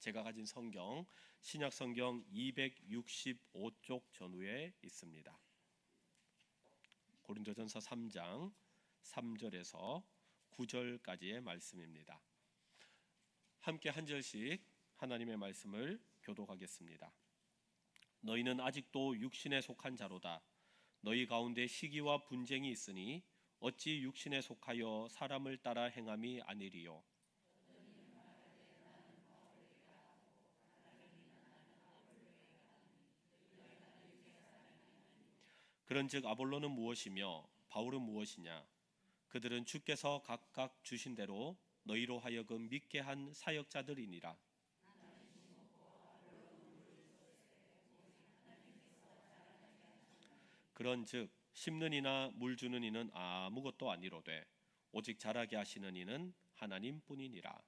제가 가진 성경 신약 성경 265쪽 전후에 있습니다. 고린도전서 3장 3절에서 9절까지의 말씀입니다. 함께 한 절씩 하나님의 말씀을 교독하겠습니다. 너희는 아직도 육신에 속한 자로다. 너희 가운데 시기와 분쟁이 있으니 어찌 육신에 속하여 사람을 따라 행함이 아니리요. 그런즉 아볼로는 무엇이며 바울은 무엇이냐? 그들은 주께서 각각 주신 대로 너희로 하여금 믿게 한 사역자들이니라. 그런즉 심는 이나 물 주는 이는 아무것도 아니로되 오직 자라게 하시는 이는 하나님뿐이니라.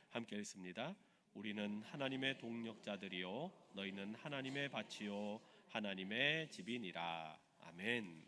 함께 읽습니다. 우리는 하나님의 동력자들이요 너희는 하나님의 밭이요 하나님의 집이니라. 아멘.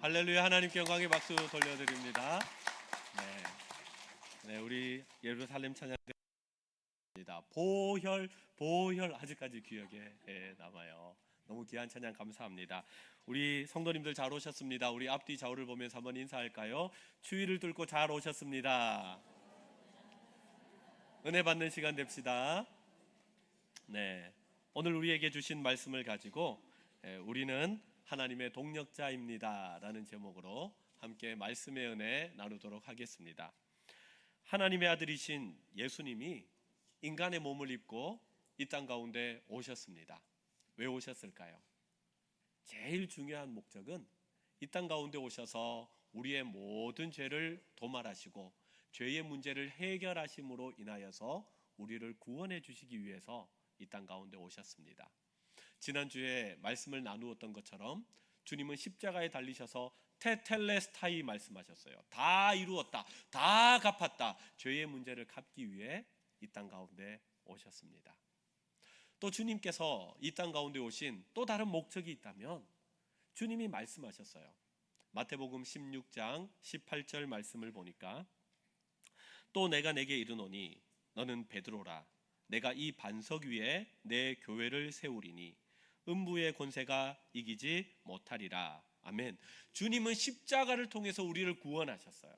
할렐루야. 하나님께 영광의 박수 돌려드립니다. 네, 우리 예루살렘 찬양입니다. 보혈 아직까지 기억에 남아요. 너무 귀한 찬양 감사합니다. 우리 성도님들 잘 오셨습니다. 우리 앞뒤 좌우를 보면서 한번 인사할까요? 추위를 뚫고 잘 오셨습니다. 은혜 받는 시간 됩시다. 네, 오늘 우리에게 주신 말씀을 가지고 우리는 하나님의 동력자입니다 라는 제목으로 함께 말씀의 은혜 나누도록 하겠습니다. 하나님의 아들이신 예수님이 인간의 몸을 입고 이 땅 가운데 오셨습니다. 왜 오셨을까요? 제일 중요한 목적은 이 땅 가운데 오셔서 우리의 모든 죄를 도말하시고 죄의 문제를 해결하심으로 인하여서 우리를 구원해 주시기 위해서 이 땅 가운데 오셨습니다. 지난주에 말씀을 나누었던 것처럼 주님은 십자가에 달리셔서 테텔레스타이 말씀하셨어요. 다 이루었다, 다 갚았다. 죄의 문제를 갚기 위해 이 땅 가운데 오셨습니다. 또 주님께서 이 땅 가운데 오신 또 다른 목적이 있다면 주님이 말씀하셨어요. 마태복음 16장 18절 말씀을 보니까 또 내가 내게 이르노니 너는 베드로라. 내가 이 반석 위에 내 교회를 세우리니 음부의 권세가 이기지 못하리라. 아멘. 주님은 십자가를 통해서 우리를 구원하셨어요.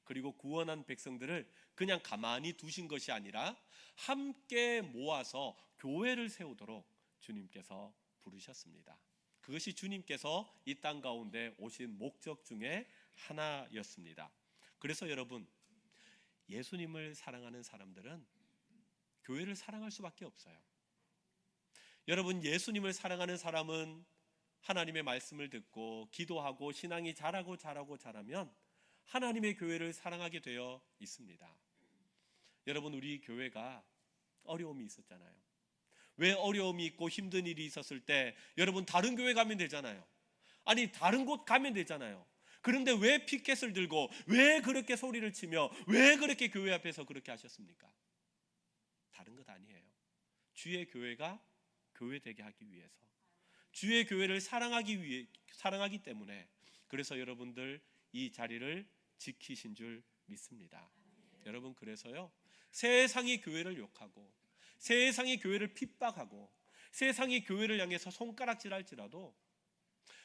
그리고 구원한 백성들을 그냥 가만히 두신 것이 아니라 함께 모아서 교회를 세우도록 주님께서 부르셨습니다. 그것이 주님께서 이 땅 가운데 오신 목적 중에 하나였습니다. 그래서 여러분, 예수님을 사랑하는 사람들은 교회를 사랑할 수밖에 없어요. 여러분, 예수님을 사랑하는 사람은 하나님의 말씀을 듣고 기도하고 신앙이 자라면 하나님의 교회를 사랑하게 되어 있습니다. 여러분, 우리 교회가 어려움이 있었잖아요. 왜 어려움이 있고 힘든 일이 있었을 때 여러분 다른 교회 가면 되잖아요. 아니 다른 곳 가면 되잖아요. 그런데 왜 피켓을 들고 왜 그렇게 소리를 치며 왜 그렇게 교회 앞에서 그렇게 하셨습니까? 다른 것 아니에요. 주의 교회가 교회 되게 하기 위해서, 주의 교회를 사랑하기 때문에, 그래서 여러분들 이 자리를 지키신 줄 믿습니다. 여러분, 그래서요, 세상이 교회를 욕하고 세상이 교회를 핍박하고 세상이 교회를 향해서 손가락질할지라도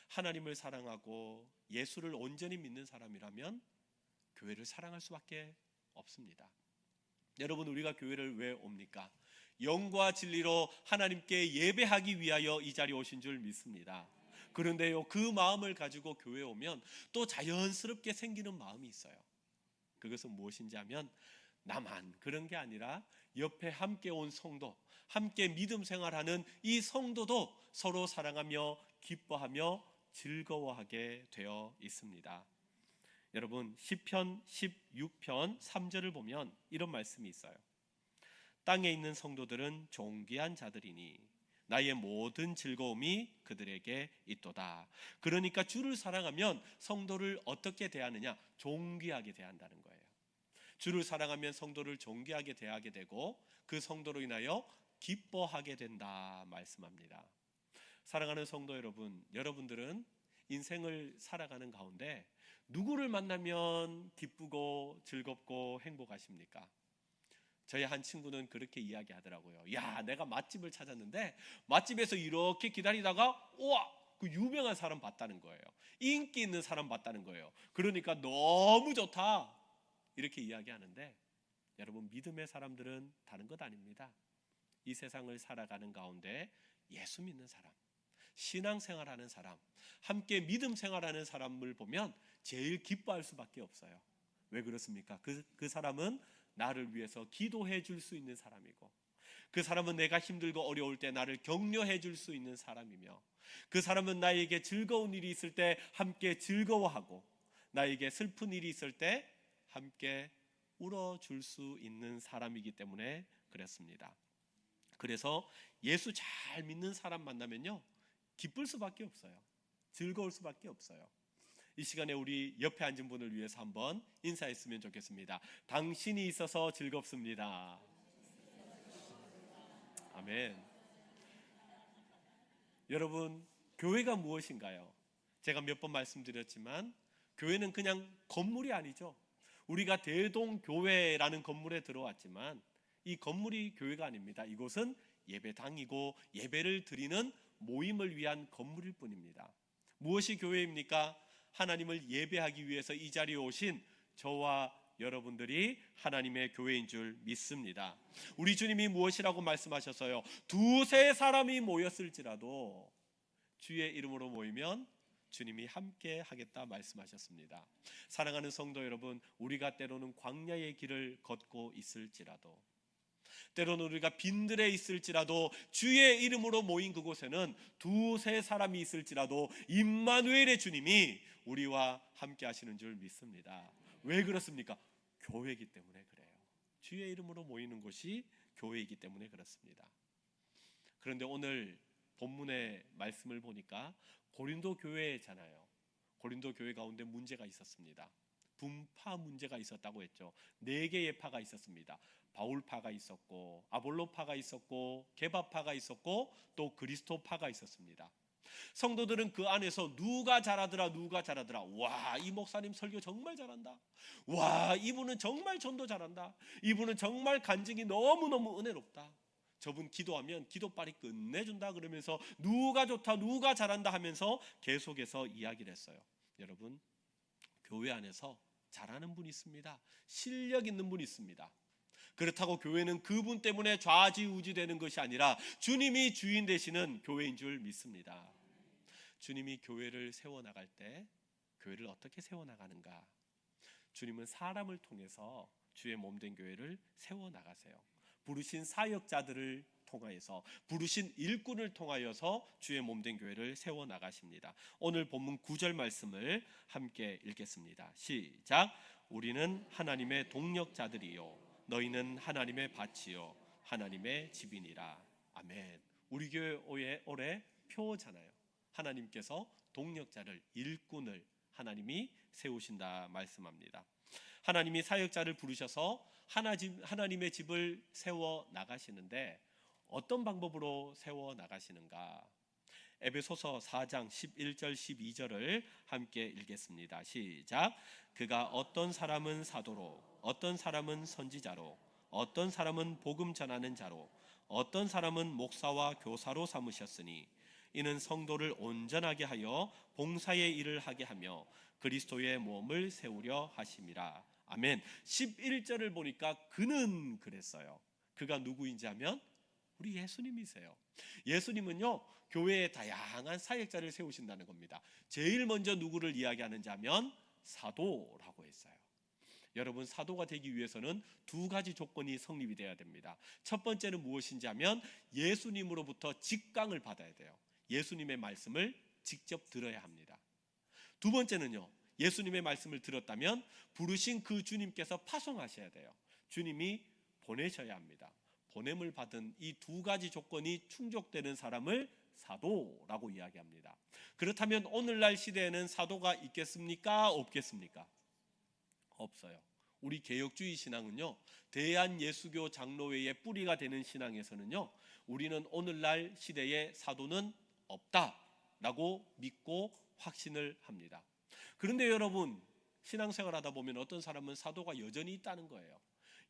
하나님을 사랑하고 예수를 온전히 믿는 사람이라면 교회를 사랑할 수밖에 없습니다. 여러분, 우리가 교회를 왜 옵니까? 영과 진리로 하나님께 예배하기 위하여 이 자리에 오신 줄 믿습니다. 그런데요, 그 마음을 가지고 교회에 오면 또 자연스럽게 생기는 마음이 있어요. 그것은 무엇인지 하면 나만 그런 게 아니라 옆에 함께 온 성도, 함께 믿음 생활하는 이 성도도 서로 사랑하며 기뻐하며 즐거워하게 되어 있습니다. 여러분, 시편 16편 3절을 보면 이런 말씀이 있어요. 땅에 있는 성도들은 존귀한 자들이니 나의 모든 즐거움이 그들에게 있도다. 그러니까 주를 사랑하면 성도를 어떻게 대하느냐? 존귀하게 대한다는 거예요. 주를 사랑하면 성도를 존귀하게 대하게 되고 그 성도로 인하여 기뻐하게 된다 말씀합니다. 사랑하는 성도 여러분, 여러분들은 인생을 살아가는 가운데 누구를 만나면 기쁘고 즐겁고 행복하십니까? 저희 한 친구는 그렇게 이야기하더라고요. 야, 내가 맛집을 찾았는데 맛집에서 이렇게 기다리다가 우와, 그 유명한 사람 봤다는 거예요. 인기 있는 사람 봤다는 거예요. 그러니까 너무 좋다 이렇게 이야기하는데, 여러분, 믿음의 사람들은 다른 것 아닙니다. 이 세상을 살아가는 가운데 예수 믿는 사람, 신앙생활하는 사람, 함께 믿음 생활하는 사람을 보면 제일 기뻐할 수밖에 없어요. 왜 그렇습니까? 그 사람은 나를 위해서 기도해 줄 수 있는 사람이고, 그 사람은 내가 힘들고 어려울 때 나를 격려해 줄 수 있는 사람이며, 그 사람은 나에게 즐거운 일이 있을 때 함께 즐거워하고, 나에게 슬픈 일이 있을 때 함께 울어줄 수 있는 사람이기 때문에 그렇습니다. 그래서 예수 잘 믿는 사람 만나면요, 기쁠 수밖에 없어요. 즐거울 수밖에 없어요. 이 시간에 우리 옆에 앉은 분을 위해서 한번 인사했으면 좋겠습니다. 당신이 있어서 즐겁습니다. 아멘. 여러분, 교회가 무엇인가요? 제가 몇 번 말씀드렸지만 교회는 그냥 건물이 아니죠. 우리가 대동교회라는 건물에 들어왔지만 이 건물이 교회가 아닙니다. 이곳은 예배당이고 예배를 드리는 모임을 위한 건물일 뿐입니다. 무엇이 교회입니까? 하나님을 예배하기 위해서 이 자리에 오신 저와 여러분들이 하나님의 교회인 줄 믿습니다. 우리 주님이 무엇이라고 말씀하셨어요? 두세 사람이 모였을지라도 주의 이름으로 모이면 주님이 함께 하겠다 말씀하셨습니다. 사랑하는 성도 여러분, 우리가 때로는 광야의 길을 걷고 있을지라도, 때로는 우리가 빈들에 있을지라도, 주의 이름으로 모인 그곳에는 두세 사람이 있을지라도 임마누엘의 주님이 우리와 함께 하시는 줄 믿습니다. 왜 그렇습니까? 교회이기 때문에 그래요. 주의 이름으로 모이는 곳이 교회이기 때문에 그렇습니다. 그런데 오늘 본문의 말씀을 보니까 고린도 교회잖아요. 고린도 교회 가운데 문제가 있었습니다. 분파 문제가 있었다고 했죠. 4개의 파가 있었습니다. 바울파가 있었고, 아볼로파가 있었고, 게바파가 있었고, 또 그리스도파가 있었습니다. 성도들은 그 안에서 누가 잘하더라, 누가 잘하더라. 와, 이 목사님 설교 정말 잘한다. 와, 이분은 정말 전도 잘한다. 이분은 정말 간증이 너무너무 은혜롭다. 저분 기도하면 기도빨이 끝내준다. 그러면서 누가 좋다, 누가 잘한다 하면서 계속해서 이야기를 했어요. 여러분, 교회 안에서 잘하는 분이 있습니다. 실력 있는 분이 있습니다. 그렇다고 교회는 그분 때문에 좌지우지 되는 것이 아니라 주님이 주인 되시는 교회인 줄 믿습니다. 주님이 교회를 세워나갈 때 교회를 어떻게 세워나가는가? 주님은 사람을 통해서 주의 몸된 교회를 세워나가세요. 부르신 사역자들을 통하여서, 부르신 일꾼을 통하여서 주의 몸된 교회를 세워나가십니다. 오늘 본문 9절 말씀을 함께 읽겠습니다. 시작. 우리는 하나님의 동력자들이요 너희는 하나님의 밭이요 하나님의 집이니라. 아멘. 우리 교회 올해 표잖아요. 하나님께서 동력자를, 일꾼을 하나님이 세우신다 말씀합니다. 하나님이 사역자를 부르셔서 하나님의 집을 세워 나가시는데 어떤 방법으로 세워 나가시는가? 에베소서 4장 11절 12절을 함께 읽겠습니다. 시작. 그가 어떤 사람은 사도로, 어떤 사람은 선지자로, 어떤 사람은 복음 전하는 자로, 어떤 사람은 목사와 교사로 삼으셨으니 이는 성도를 온전하게 하여 봉사의 일을 하게 하며 그리스도의 몸을 세우려 하심이라. 아멘. 11절을 보니까 그는 그랬어요. 그가 누구인지 하면 우리 예수님이세요. 예수님은요, 교회에 다양한 사역자를 세우신다는 겁니다. 제일 먼저 누구를 이야기하는지 하면 사도라고 했어요. 여러분, 사도가 되기 위해서는 2가지 조건이 성립이 돼야 됩니다. 첫 번째는 무엇인지 하면 예수님으로부터 직강을 받아야 돼요. 예수님의 말씀을 직접 들어야 합니다. 두 번째는요, 예수님의 말씀을 들었다면 부르신 그 주님께서 파송하셔야 돼요. 주님이 보내셔야 합니다. 보냄을 받은 이 2가지 조건이 충족되는 사람을 사도라고 이야기합니다. 그렇다면 오늘날 시대에는 사도가 있겠습니까? 없겠습니까? 없어요. 우리 개혁주의 신앙은요, 대한예수교 장로회의 뿌리가 되는 신앙에서는요, 우리는 오늘날 시대에 사도는 없다라고 믿고 확신을 합니다. 그런데 여러분, 신앙생활 하다 보면 어떤 사람은 사도가 여전히 있다는 거예요.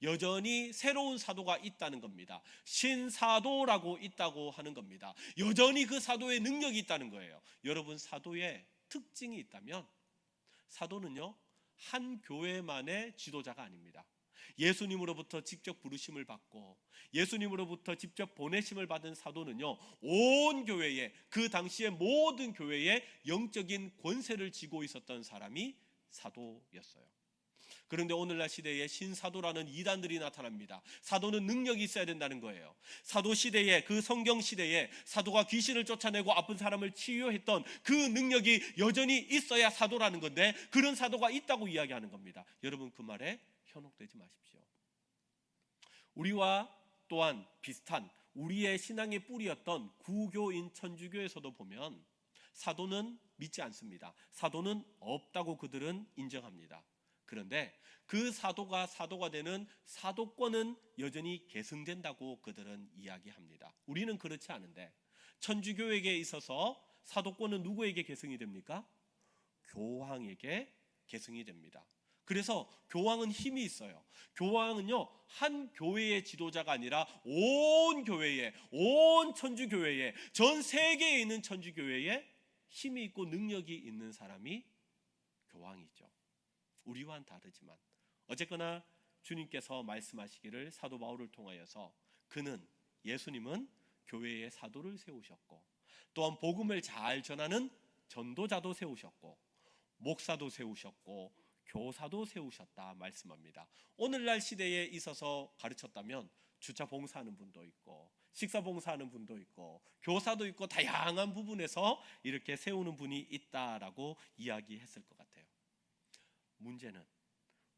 여전히 새로운 사도가 있다는 겁니다. 신사도라고 있다고 하는 겁니다. 여전히 그 사도의 능력이 있다는 거예요. 여러분, 사도의 특징이 있다면 사도는요, 한 교회만의 지도자가 아닙니다. 예수님으로부터 직접 부르심을 받고 예수님으로부터 직접 보내심을 받은 사도는요, 온 교회에, 그 당시의 모든 교회에 영적인 권세를 쥐고 있었던 사람이 사도였어요. 그런데 오늘날 시대에 신사도라는 이단들이 나타납니다. 사도는 능력이 있어야 된다는 거예요. 사도 시대에, 그 성경 시대에 사도가 귀신을 쫓아내고 아픈 사람을 치유했던 그 능력이 여전히 있어야 사도라는 건데, 그런 사도가 있다고 이야기하는 겁니다. 여러분, 그 말에 현혹되지 마십시오. 우리와 또한 비슷한 우리의 신앙의 뿌리였던 구교인 천주교에서도 보면 사도는 믿지 않습니다. 사도는 없다고 그들은 인정합니다. 그런데 그 사도가 되는 사도권은 여전히 계승된다고 그들은 이야기합니다. 우리는 그렇지 않은데, 천주교에게 있어서 사도권은 누구에게 계승이 됩니까? 교황에게 계승이 됩니다. 그래서 교황은 힘이 있어요. 교황은요, 한 교회의 지도자가 아니라 온 교회에, 온 천주교회에, 전 세계에 있는 천주교회에 힘이 있고 능력이 있는 사람이 교황이죠. 우리와는 다르지만 어쨌거나 주님께서 말씀하시기를 사도 바울을 통하여서 예수님은 교회의 사도를 세우셨고, 또한 복음을 잘 전하는 전도자도 세우셨고, 목사도 세우셨고, 교사도 세우셨다 말씀합니다. 오늘날 시대에 있어서 가르쳤다면 주차 봉사하는 분도 있고, 식사 봉사하는 분도 있고, 교사도 있고, 다양한 부분에서 이렇게 세우는 분이 있다라고 이야기했을 것 같아요. 문제는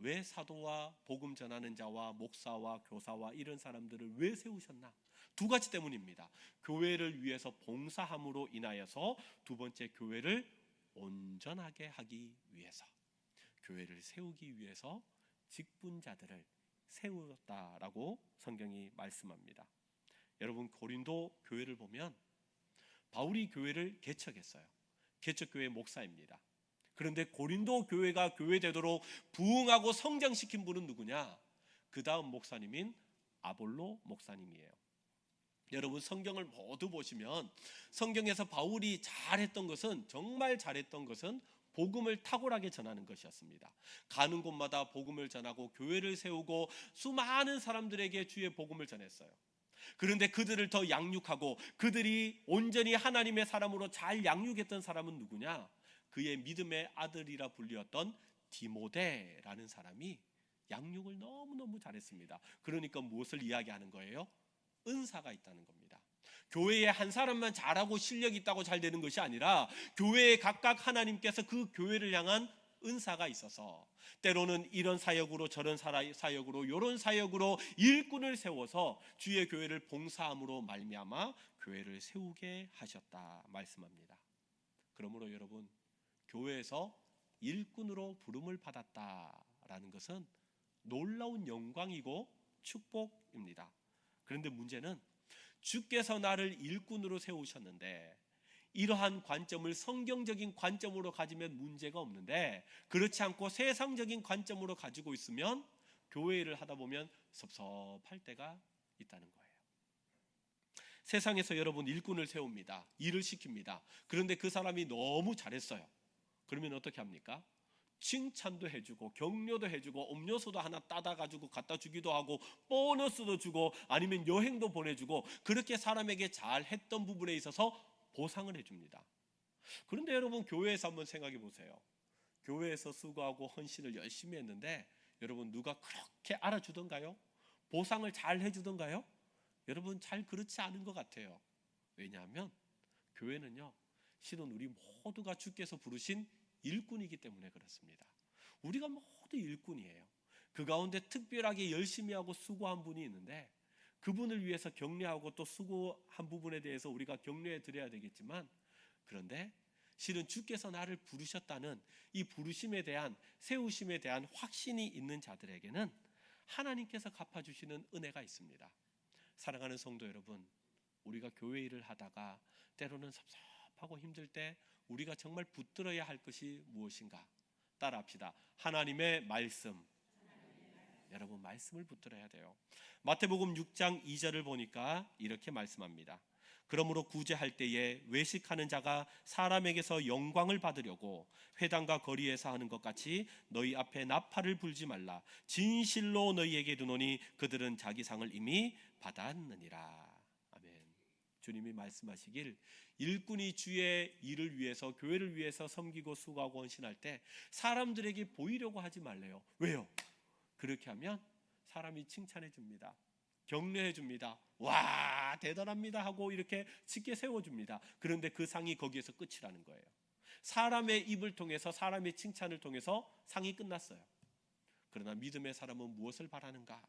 왜 사도와 복음 전하는 자와 목사와 교사와 이런 사람들을 왜 세우셨나? 두 가지 때문입니다. 교회를 위해서 봉사함으로 인하여서, 두 번째 교회를 온전하게 하기 위해서, 교회를 세우기 위해서 직분자들을 세웠다라고 성경이 말씀합니다. 여러분, 고린도 교회를 보면 바울이 교회를 개척했어요. 개척교회 목사입니다. 그런데 고린도 교회가 교회되도록 부흥하고 성장시킨 분은 누구냐? 그 다음 목사님인 아볼로 목사님이에요. 여러분, 성경을 모두 보시면 성경에서 바울이 정말 잘했던 것은 복음을 탁월하게 전하는 것이었습니다. 가는 곳마다 복음을 전하고 교회를 세우고 수많은 사람들에게 주의 복음을 전했어요. 그런데 그들을 더 양육하고 그들이 온전히 하나님의 사람으로 잘 양육했던 사람은 누구냐? 그의 믿음의 아들이라 불리었던 디모데라는 사람이 양육을 너무너무 잘했습니다. 그러니까 무엇을 이야기하는 거예요? 은사가 있다는 겁니다. 교회에 한 사람만 잘하고 실력이 있다고 잘 되는 것이 아니라, 교회에 각각 하나님께서 그 교회를 향한 은사가 있어서 때로는 이런 사역으로 저런 사역으로 이런 사역으로 일꾼을 세워서 주의 교회를 봉사함으로 말미암아 교회를 세우게 하셨다 말씀합니다. 그러므로 여러분, 교회에서 일꾼으로 부름을 받았다라는 것은 놀라운 영광이고 축복입니다. 그런데 문제는 주께서 나를 일꾼으로 세우셨는데, 이러한 관점을 성경적인 관점으로 가지면 문제가 없는데, 그렇지 않고 세상적인 관점으로 가지고 있으면 교회 일을 하다 보면 섭섭할 때가 있다는 거예요. 세상에서 여러분, 일꾼을 세웁니다. 일을 시킵니다. 그런데 그 사람이 너무 잘했어요. 그러면 어떻게 합니까? 칭찬도 해주고 격려도 해주고 음료수도 하나 따다 가지고 갖다 주기도 하고 보너스도 주고 아니면 여행도 보내주고, 그렇게 사람에게 잘했던 부분에 있어서 보상을 해줍니다. 그런데 여러분, 교회에서 한번 생각해 보세요. 교회에서 수고하고 헌신을 열심히 했는데 여러분, 누가 그렇게 알아주던가요? 보상을 잘 해주던가요? 여러분, 잘 그렇지 않은 것 같아요. 왜냐하면 교회는요, 실은 우리 모두가 주께서 부르신 일꾼이기 때문에 그렇습니다. 우리가 모두 일꾼이에요. 그 가운데 특별하게 열심히 하고 수고한 분이 있는데, 그분을 위해서 격려하고 또 수고한 부분에 대해서 우리가 격려해 드려야 되겠지만, 그런데 실은 주께서 나를 부르셨다는 이 부르심에 대한, 세우심에 대한 확신이 있는 자들에게는 하나님께서 갚아주시는 은혜가 있습니다. 사랑하는 성도 여러분, 우리가 교회 일을 하다가 때로는 섭섭하고 힘들 때 우리가 정말 붙들어야 할 것이 무엇인가? 따라합시다. 하나님의 말씀. 여러분, 말씀을 붙들어야 돼요. 마태복음 6장 2절을 보니까 이렇게 말씀합니다. 그러므로 구제할 때에 외식하는 자가 사람에게서 영광을 받으려고 회당과 거리에서 하는 것 같이 너희 앞에 나팔을 불지 말라. 진실로 너희에게 이르노니 그들은 자기 상을 이미 받았느니라. 아멘. 주님이 말씀하시길, 일꾼이 주의 일을 위해서, 교회를 위해서 섬기고 수고하고 헌신할 때 사람들에게 보이려고 하지 말래요. 왜요? 그렇게 하면 사람이 칭찬해 줍니다. 격려해 줍니다. 와, 대단합니다 하고 이렇게 짙게 세워줍니다. 그런데 그 상이 거기에서 끝이라는 거예요. 사람의 입을 통해서, 사람의 칭찬을 통해서 상이 끝났어요. 그러나 믿음의 사람은 무엇을 바라는가?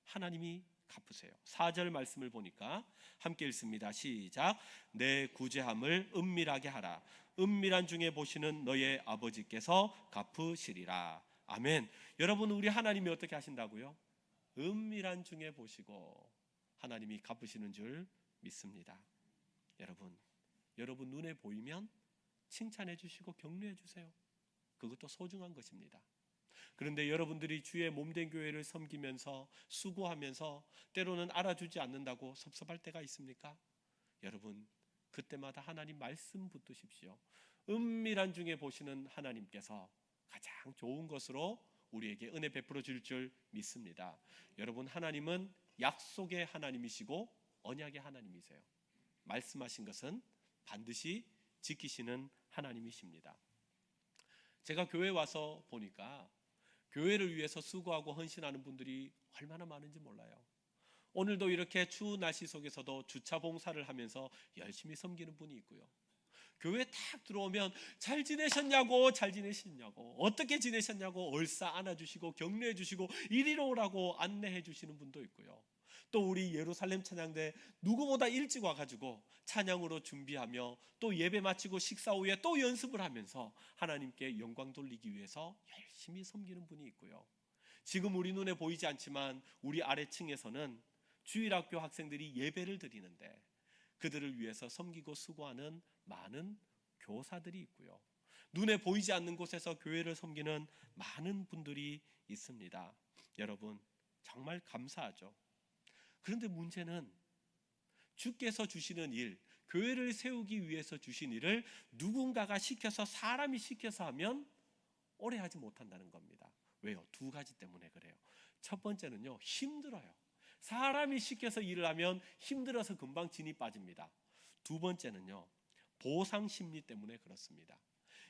하나님이 갚으세요. 4절 말씀을 보니까 함께 읽습니다. 시작. 내 구제함을 은밀하게 하라. 은밀한 중에 보시는 너의 아버지께서 갚으시리라. 아멘. 여러분, 우리 하나님이 어떻게 하신다고요? 은밀한 중에 보시고 하나님이 갚으시는 줄 믿습니다. 여러분 눈에 보이면 칭찬해 주시고 격려해 주세요. 그것도 소중한 것입니다. 그런데 여러분들이 주의 몸된 교회를 섬기면서 수고하면서 때로는 알아주지 않는다고 섭섭할 때가 있습니까? 여러분, 그때마다 하나님 말씀 붙드십시오. 은밀한 중에 보시는 하나님께서 가장 좋은 것으로 우리에게 은혜 베풀어 줄 줄 믿습니다. 여러분, 하나님은 약속의 하나님이시고 언약의 하나님이세요. 말씀하신 것은 반드시 지키시는 하나님이십니다. 제가 교회에 와서 보니까 교회를 위해서 수고하고 헌신하는 분들이 얼마나 많은지 몰라요. 오늘도 이렇게 추운 날씨 속에서도 주차 봉사를 하면서 열심히 섬기는 분이 있고요. 교회 딱 들어오면 잘 지내셨냐고, 어떻게 지내셨냐고 얼싸 안아주시고 격려해 주시고 이리로 오라고 안내해 주시는 분도 있고요. 또 우리 예루살렘 찬양대 누구보다 일찍 와가지고 찬양으로 준비하며 또 예배 마치고 식사 후에 또 연습을 하면서 하나님께 영광 돌리기 위해서 열심히 섬기는 분이 있고요. 지금 우리 눈에 보이지 않지만 우리 아래층에서는 주일학교 학생들이 예배를 드리는데 그들을 위해서 섬기고 수고하는 많은 교사들이 있고요. 눈에 보이지 않는 곳에서 교회를 섬기는 많은 분들이 있습니다. 여러분, 정말 감사하죠. 그런데 문제는 주께서 주시는 일, 교회를 세우기 위해서 주신 일을 누군가가 시켜서, 사람이 시켜서 하면 오래 하지 못한다는 겁니다. 왜요? 두 가지 때문에 그래요. 첫 번째는요, 힘들어요. 사람이 시켜서 일을 하면 힘들어서 금방 진이 빠집니다. 두 번째는요, 보상 심리 때문에 그렇습니다.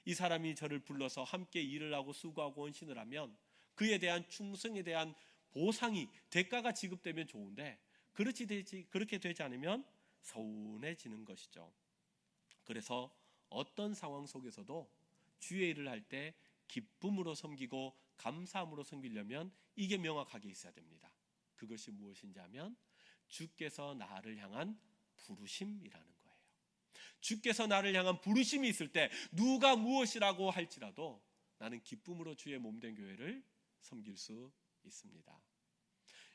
이 사람이 저를 불러서 함께 일을 하고 수고하고 헌신을 하면 그에 대한 충성에 대한 보상이, 대가가 지급되면 좋은데 그렇게 되지 않으면 서운해지는 것이죠. 그래서 어떤 상황 속에서도 주의 일을 할 때 기쁨으로 섬기고 감사함으로 섬기려면 이게 명확하게 있어야 됩니다. 그것이 무엇인지 하면 주께서 나를 향한 부르심이라는 거예요. 주께서 나를 향한 부르심이 있을 때 누가 무엇이라고 할지라도 나는 기쁨으로 주의 몸된 교회를 섬길 수 있습니다.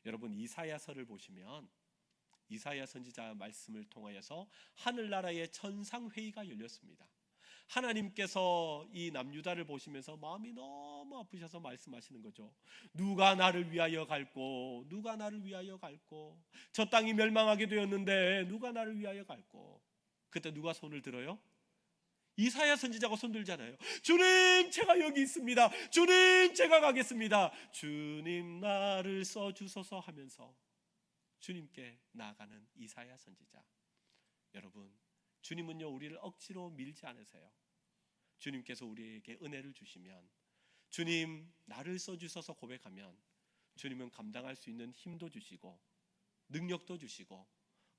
여러분, 이사야서를 보시면 이사야 선지자 말씀을 통하여서 하늘나라의 천상회의가 열렸습니다. 하나님께서 이 남유다를 보시면서 마음이 너무 아프셔서 말씀하시는 거죠. 누가 나를 위하여 갈고, 누가 나를 위하여 갈고, 저 땅이 멸망하게 되었는데 누가 나를 위하여 갈고. 그때 누가 손을 들어요? 이사야 선지자가 손 들잖아요. 주님, 제가 여기 있습니다. 주님, 제가 가겠습니다. 주님, 나를 써주소서 하면서 주님께 나아가는 이사야 선지자. 여러분, 주님은요, 우리를 억지로 밀지 않으세요. 주님께서 우리에게 은혜를 주시면, 주님, 나를 써주셔서 고백하면 주님은 감당할 수 있는 힘도 주시고 능력도 주시고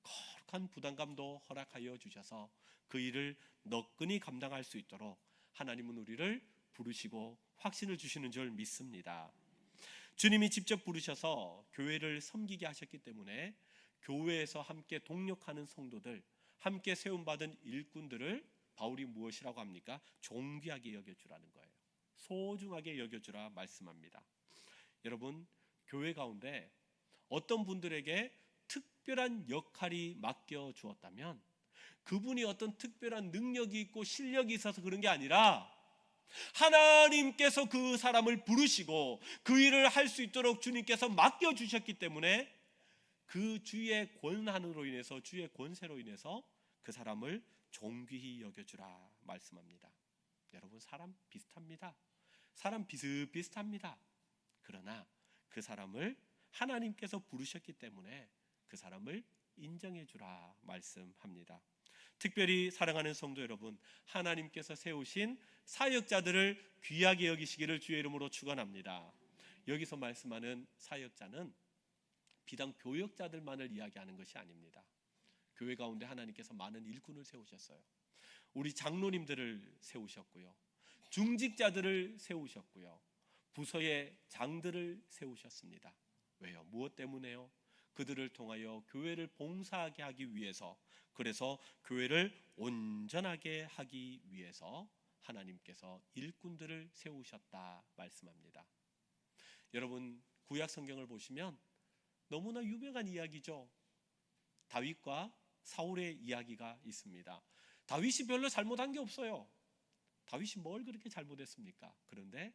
거룩한 부담감도 허락하여 주셔서 그 일을 너끈히 감당할 수 있도록 하나님은 우리를 부르시고 확신을 주시는 줄 믿습니다. 주님이 직접 부르셔서 교회를 섬기게 하셨기 때문에 교회에서 함께 동력하는 성도들, 함께 세움받은 일꾼들을 바울이 무엇이라고 합니까? 존귀하게 여겨주라는 거예요. 소중하게 여겨주라 말씀합니다. 여러분, 교회 가운데 어떤 분들에게 특별한 역할이 맡겨 주었다면 그분이 어떤 특별한 능력이 있고 실력이 있어서 그런 게 아니라 하나님께서 그 사람을 부르시고 그 일을 할 수 있도록 주님께서 맡겨 주셨기 때문에 그 주의 권한으로 인해서, 주의 권세로 인해서 그 사람을 존귀히 여겨주라 말씀합니다. 여러분, 사람 비슷합니다. 사람 비슷비슷합니다. 그러나 그 사람을 하나님께서 부르셨기 때문에 그 사람을 인정해 주라 말씀합니다. 특별히 사랑하는 성도 여러분, 하나님께서 세우신 사역자들을 귀하게 여기시기를 주의 이름으로 축원합니다. 여기서 말씀하는 사역자는 비단 교역자들만을 이야기하는 것이 아닙니다. 교회 가운데 하나님께서 많은 일꾼을 세우셨어요. 우리 장로님들을 세우셨고요, 중직자들을 세우셨고요, 부서의 장들을 세우셨습니다. 왜요? 무엇 때문에요? 그들을 통하여 교회를 봉사하게 하기 위해서, 그래서 교회를 온전하게 하기 위해서 하나님께서 일꾼들을 세우셨다 말씀합니다. 여러분, 구약 성경을 보시면 너무나 유명한 이야기죠. 다윗과 사울의 이야기가 있습니다. 다윗이 별로 잘못한 게 없어요. 다윗이 뭘 그렇게 잘못했습니까? 그런데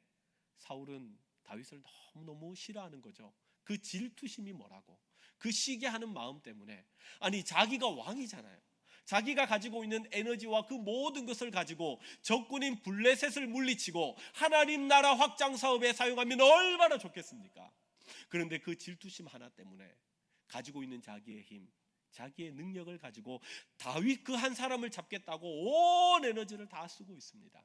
사울은 다윗을 너무너무 싫어하는 거죠. 그 질투심이 뭐라고, 그 시기하는 마음 때문에. 아니, 자기가 왕이잖아요. 자기가 가지고 있는 에너지와 그 모든 것을 가지고 적군인 블레셋을 물리치고 하나님 나라 확장 사업에 사용하면 얼마나 좋겠습니까? 그런데 그 질투심 하나 때문에 가지고 있는 자기의 힘, 자기의 능력을 가지고 다윗 그 한 사람을 잡겠다고 온 에너지를 다 쓰고 있습니다.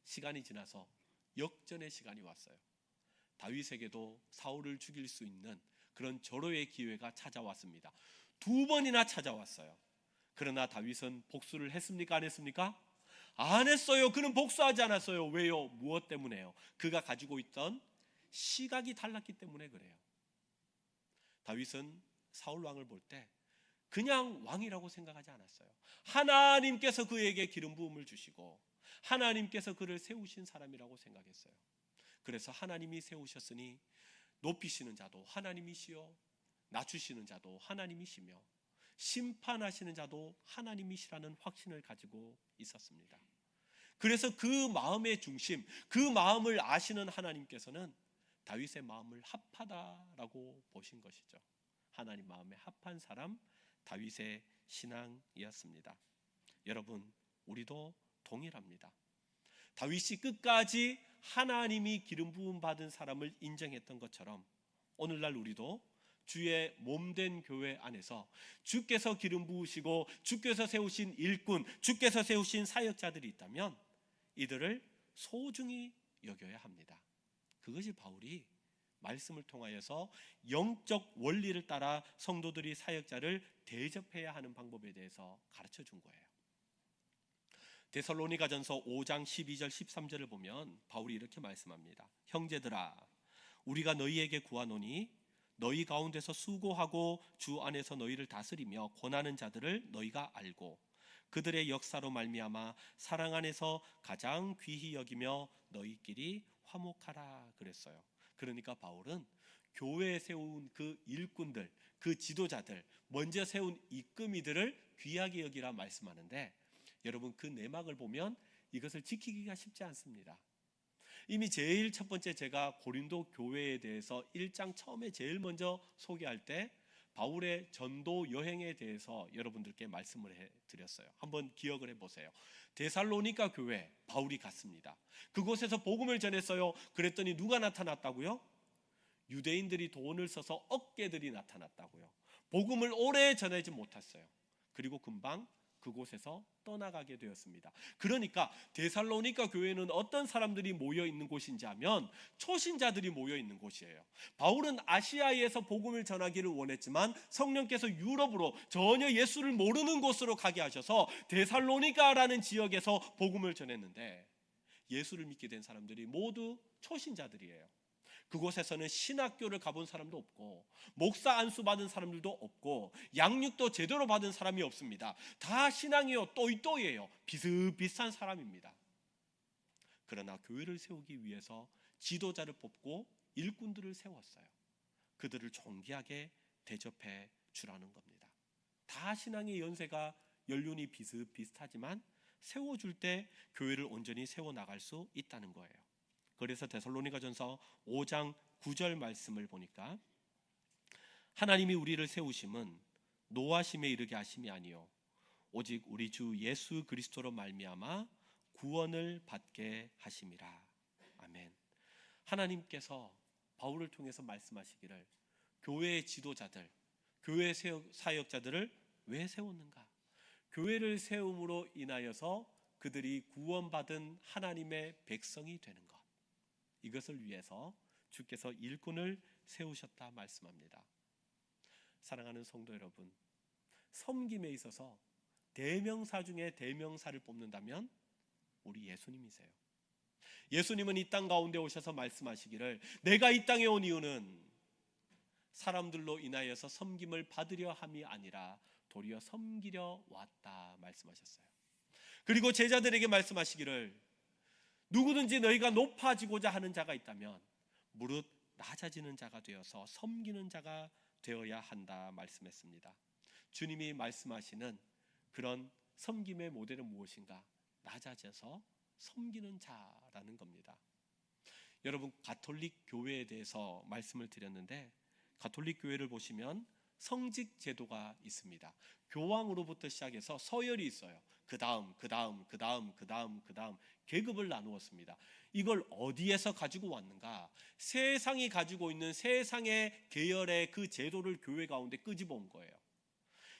시간이 지나서 역전의 시간이 왔어요. 다윗에게도 사울을 죽일 수 있는 그런 절호의 기회가 찾아왔습니다. 2번이나 찾아왔어요. 그러나 다윗은 복수를 했습니까? 안 했습니까? 안 했어요. 그는 복수하지 않았어요. 왜요? 무엇 때문에요? 그가 가지고 있던 시각이 달랐기 때문에 그래요. 다윗은 사울 왕을 볼 때 그냥 왕이라고 생각하지 않았어요. 하나님께서 그에게 기름 부음을 주시고 하나님께서 그를 세우신 사람이라고 생각했어요. 그래서 하나님이 세우셨으니 높이시는 자도 하나님이시요 낮추시는 자도 하나님이시며 심판하시는 자도 하나님이시라는 확신을 가지고 있었습니다. 그래서 그 마음의 중심, 그 마음을 아시는 하나님께서는 다윗의 마음을 합하다라고 보신 것이죠. 하나님 마음에 합한 사람 다윗의 신앙이었습니다. 여러분, 우리도 동일합니다. 다윗이 끝까지 하나님이 기름 부음 받은 사람을 인정했던 것처럼 오늘날 우리도 주의 몸된 교회 안에서 주께서 기름 부으시고 주께서 세우신 일꾼, 주께서 세우신 사역자들이 있다면 이들을 소중히 여겨야 합니다. 그것이 바울이 말씀을 통하여서 영적 원리를 따라 성도들이 사역자를 대접해야 하는 방법에 대해서 가르쳐 준 거예요. 데살로니가전서 5장 12절 13절을 보면 바울이 이렇게 말씀합니다. 형제들아, 우리가 너희에게 구하노니 너희 가운데서 수고하고 주 안에서 너희를 다스리며 권하는 자들을 너희가 알고 그들의 역사로 말미암아 사랑 안에서 가장 귀히 여기며 너희끼리 화목하라 그랬어요. 그러니까 바울은 교회에 세운 그 일꾼들, 그 지도자들, 먼저 세운 이끄미들을 귀하게 여기라 말씀하는데 여러분 그 내막을 보면 이것을 지키기가 쉽지 않습니다. 이미 제일 첫 번째 제가 고린도 교회에 대해서 1장 처음에 제일 먼저 소개할 때 바울의 전도 여행에 대해서 여러분들께 말씀을 해드렸어요. 한번 기억을 해보세요. 데살로니가 교회 바울이 갔습니다. 그곳에서 복음을 전했어요. 그랬더니 누가 나타났다고요? 유대인들이 돈을 써서 어깨들이 나타났다고요. 복음을 오래 전하지 못했어요. 그리고 금방 그곳에서 떠나가게 되었습니다. 그러니까 데살로니가 교회는 어떤 사람들이 모여 있는 곳인지 하면 초신자들이 모여 있는 곳이에요. 바울은 아시아에서 복음을 전하기를 원했지만 성령께서 유럽으로 전혀 예수를 모르는 곳으로 가게 하셔서 데살로니가라는 지역에서 복음을 전했는데 예수를 믿게 된 사람들이 모두 초신자들이에요. 그곳에서는 신학교를 가본 사람도 없고 목사 안수 받은 사람들도 없고 양육도 제대로 받은 사람이 없습니다. 다 신앙이요 또이또이예요. 비슷비슷한 사람입니다. 그러나 교회를 세우기 위해서 지도자를 뽑고 일꾼들을 세웠어요. 그들을 존귀하게 대접해 주라는 겁니다. 다 신앙의 연세가 연륜이 비슷비슷하지만 세워줄 때 교회를 온전히 세워나갈 수 있다는 거예요. 그래서 데살로니가전서 5장 9절 말씀을 보니까 하나님이 우리를 세우심은 노하심에 이르게 하심이 아니요 오직 우리 주 예수 그리스도로 말미암아 구원을 받게 하심이라. 아멘. 하나님께서 바울을 통해서 말씀하시기를 교회의 지도자들, 교회 사역자들을 왜 세웠는가? 교회를 세움으로 인하여서 그들이 구원받은 하나님의 백성이 되는 것, 이것을 위해서 주께서 일꾼을 세우셨다 말씀합니다. 사랑하는 성도 여러분, 섬김에 있어서 대명사 중에 대명사를 뽑는다면 우리 예수님이세요. 예수님은 이 땅 가운데 오셔서 말씀하시기를 내가 이 땅에 온 이유는 사람들로 인하여서 섬김을 받으려 함이 아니라 도리어 섬기려 왔다 말씀하셨어요. 그리고 제자들에게 말씀하시기를 누구든지 너희가 높아지고자 하는 자가 있다면 무릇 낮아지는 자가 되어서 섬기는 자가 되어야 한다 말씀했습니다. 주님이 말씀하시는 그런 섬김의 모델은 무엇인가? 낮아져서 섬기는 자라는 겁니다. 여러분 가톨릭 교회에 대해서 말씀을 드렸는데 가톨릭 교회를 보시면 성직 제도가 있습니다. 교황으로부터 시작해서 서열이 있어요. 그 다음 계급을 나누었습니다. 이걸 어디에서 가지고 왔는가? 세상이 가지고 있는 세상의 계열의 그 제도를 교회 가운데 끄집어 온 거예요.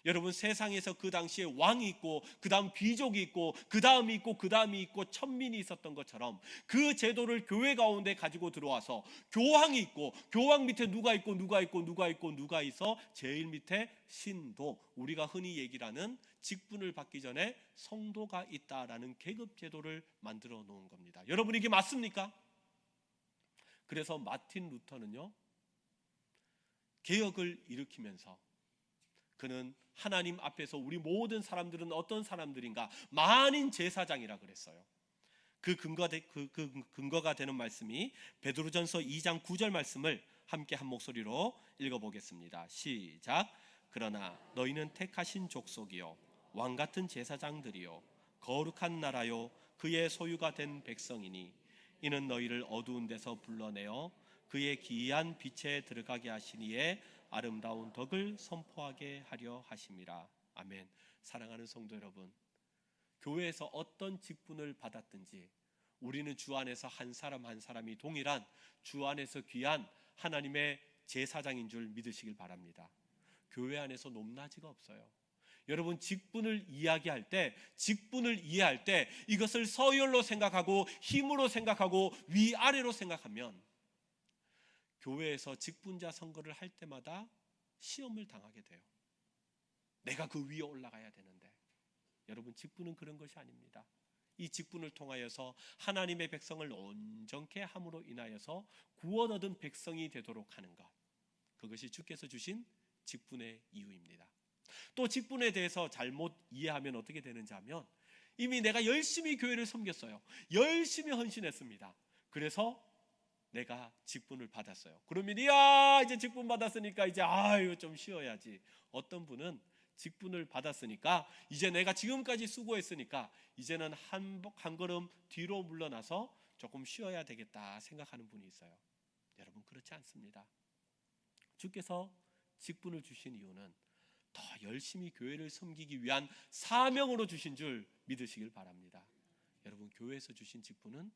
여러분, 세상에서 그 당시에 왕이 있고 그 다음 귀족이 있고 그 다음이 있고 그 다음이 있고 천민이 있었던 것처럼 그 제도를 교회 가운데 가지고 들어와서 교황이 있고 교황 밑에 누가 있고 누가 있고 누가 있고 누가 있어 제일 밑에 신도, 우리가 흔히 얘기를 하는 직분을 받기 전에 성도가 있다라는 계급 제도를 만들어 놓은 겁니다. 여러분, 이게 맞습니까? 그래서 마틴 루터는요, 개혁을 일으키면서 그는 하나님 앞에서 우리 모든 사람들은 어떤 사람들인가? 만인 제사장이라 그랬어요. 그 근거가 되는 말씀이 베드로전서 2장 9절 말씀을 함께 한 목소리로 읽어보겠습니다. 시작. 그러나 너희는 택하신 족속이요 왕 같은 제사장들이요 거룩한 나라요 그의 소유가 된 백성이니 이는 너희를 어두운 데서 불러내어 그의 기이한 빛에 들어가게 하시니에 아름다운 덕을 선포하게 하려 하심이라. 아멘. 사랑하는 성도 여러분, 교회에서 어떤 직분을 받았든지 우리는 주 안에서 한 사람 한 사람이 동일한 주 안에서 귀한 하나님의 제사장인 줄 믿으시길 바랍니다. 교회 안에서 높낮이가 없어요. 여러분, 직분을 이야기할 때, 직분을 이해할 때 이것을 서열로 생각하고 힘으로 생각하고 위아래로 생각하면 교회에서 직분자 선거를 할 때마다 시험을 당하게 돼요. 내가 그 위에 올라가야 되는데. 여러분, 직분은 그런 것이 아닙니다. 이 직분을 통하여서 하나님의 백성을 온전케 함으로 인하여서 구원 얻은 백성이 되도록 하는 것, 그것이 주께서 주신 직분의 이유입니다. 또 직분에 대해서 잘못 이해하면 어떻게 되는지 하면, 이미 내가 열심히 교회를 섬겼어요. 열심히 헌신했습니다. 그래서 내가 직분을 받았어요. 그러면 이제 직분 받았으니까 이제 이거 좀 쉬어야지. 어떤 분은 직분을 받았으니까 이제 내가 지금까지 수고했으니까 이제는 한 걸음 뒤로 물러나서 조금 쉬어야 되겠다 생각하는 분이 있어요. 여러분, 그렇지 않습니다. 주께서 직분을 주신 이유는 더 열심히 교회를 섬기기 위한 사명으로 주신 줄 믿으시길 바랍니다. 여러분, 교회에서 주신 직분은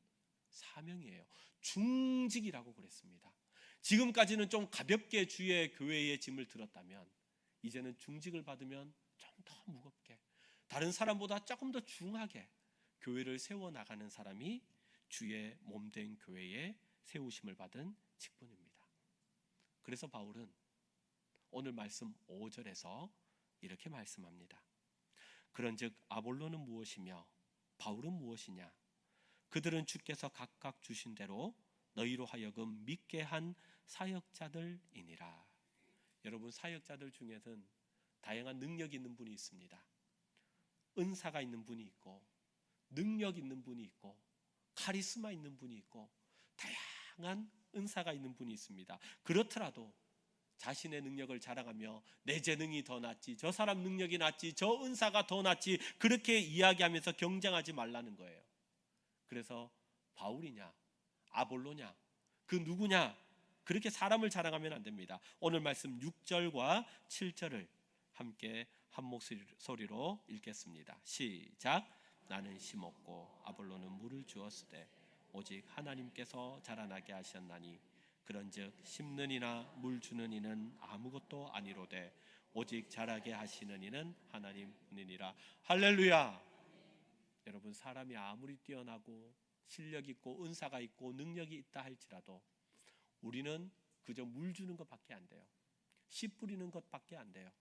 사명이에요. 중직이라고 그랬습니다. 지금까지는 좀 가볍게 주의 교회의 짐을 들었다면 이제는 중직을 받으면 좀 더 무겁게, 다른 사람보다 조금 더 중하게 교회를 세워나가는 사람이 주의 몸된 교회에 세우심을 받은 직분입니다. 그래서 바울은 오늘 말씀 5절에서 이렇게 말씀합니다. 그런즉 아볼로는 무엇이며 바울은 무엇이냐? 그들은 주께서 각각 주신 대로 너희로 하여금 믿게 한 사역자들이니라. 여러분, 사역자들 중에는 다양한 능력이 있는 분이 있습니다. 은사가 있는 분이 있고, 능력 있는 분이 있고, 카리스마 있는 분이 있고, 다양한 은사가 있는 분이 있습니다. 그렇더라도 자신의 능력을 자랑하며 내 재능이 더 낫지, 저 사람 능력이 낫지, 저 은사가 더 낫지, 그렇게 이야기하면서 경쟁하지 말라는 거예요. 그래서 바울이냐 아볼로냐 그 누구냐 그렇게 사람을 자랑하면 안 됩니다. 오늘 말씀 6절과 7절을 함께 한 목소리로 읽겠습니다. 시작. 나는 심었고 아볼로는 물을 주었으되 오직 하나님께서 자라나게 하셨나니 그런즉 심는 이나 물 주는 이는 아무것도 아니로되 오직 자라게 하시는 이는 하나님뿐이니라. 할렐루야. 여러분, 사람이 아무리 뛰어나고 실력 있고 은사가 있고 능력이 있다 할지라도 우리는 그저 물 주는 것밖에 안 돼요. 씨 뿌리는 것밖에 안 돼요.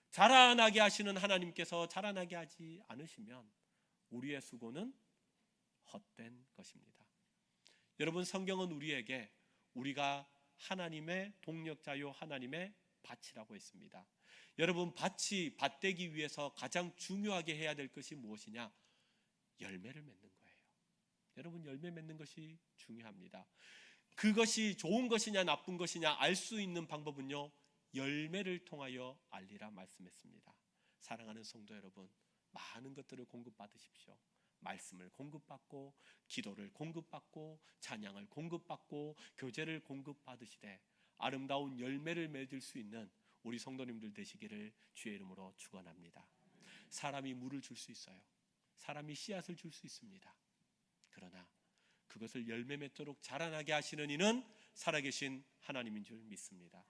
자라나게 하시는 하나님께서 자라나게 하지 않으시면 우리의 수고는 헛된 것입니다. 여러분, 성경은 우리에게 우리가 하나님의 동력자요 하나님의 밭이라고 했습니다. 여러분, 밭이 밭되기 위해서 가장 중요하게 해야 될 것이 무엇이냐? 열매를 맺는 거예요. 여러분, 열매 맺는 것이 중요합니다. 그것이 좋은 것이냐 나쁜 것이냐 알 수 있는 방법은요, 열매를 통하여 알리라 말씀했습니다. 사랑하는 성도 여러분, 많은 것들을 공급받으십시오. 말씀을 공급받고, 기도를 공급받고, 찬양을 공급받고, 교제를 공급받으시되 아름다운 열매를 맺을 수 있는 우리 성도님들 되시기를 주의 이름으로 축원합니다. 사람이 물을 줄 수 있어요. 사람이 씨앗을 줄 수 있습니다. 그러나 그것을 열매 맺도록 자라나게 하시는 이는 살아계신 하나님인 줄 믿습니다.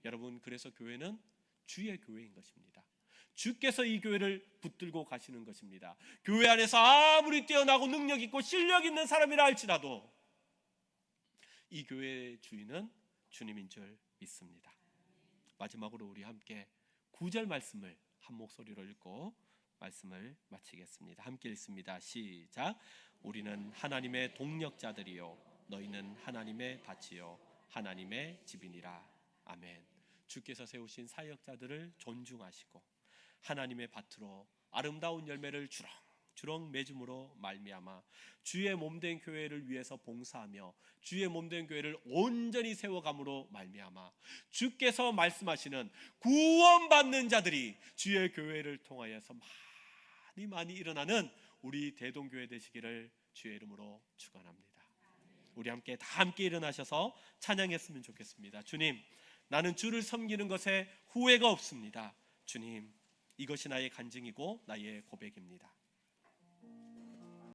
여러분, 그래서 교회는 주의 교회인 것입니다. 주께서 이 교회를 붙들고 가시는 것입니다. 교회 안에서 아무리 뛰어나고 능력 있고 실력 있는 사람이라 할지라도 이 교회의 주인은 주님인 줄 믿습니다. 마지막으로 우리 함께 9절 말씀을 한 목소리로 읽고 말씀을 마치겠습니다. 함께 읽습니다. 시작. 우리는 하나님의 동력자들이요 너희는 하나님의 밭이요 하나님의 집이니라. 아멘. 주께서 세우신 사역자들을 존중하시고 하나님의 밭으로 아름다운 열매를 주렁주렁 맺음으로 말미암아 주의 몸된 교회를 위해서 봉사하며 주의 몸된 교회를 온전히 세워감으로 말미암아 주께서 말씀하시는 구원받는 자들이 주의 교회를 통하여서 많이 일어나는 우리 대동교회 되시기를 주의 이름으로 축원합니다. 우리 함께 다 함께 일어나셔서 찬양했으면 좋겠습니다. 주님, 나는 주를 섬기는 것에 후회가 없습니다. 주님, 이것이 나의 간증이고 나의 고백입니다.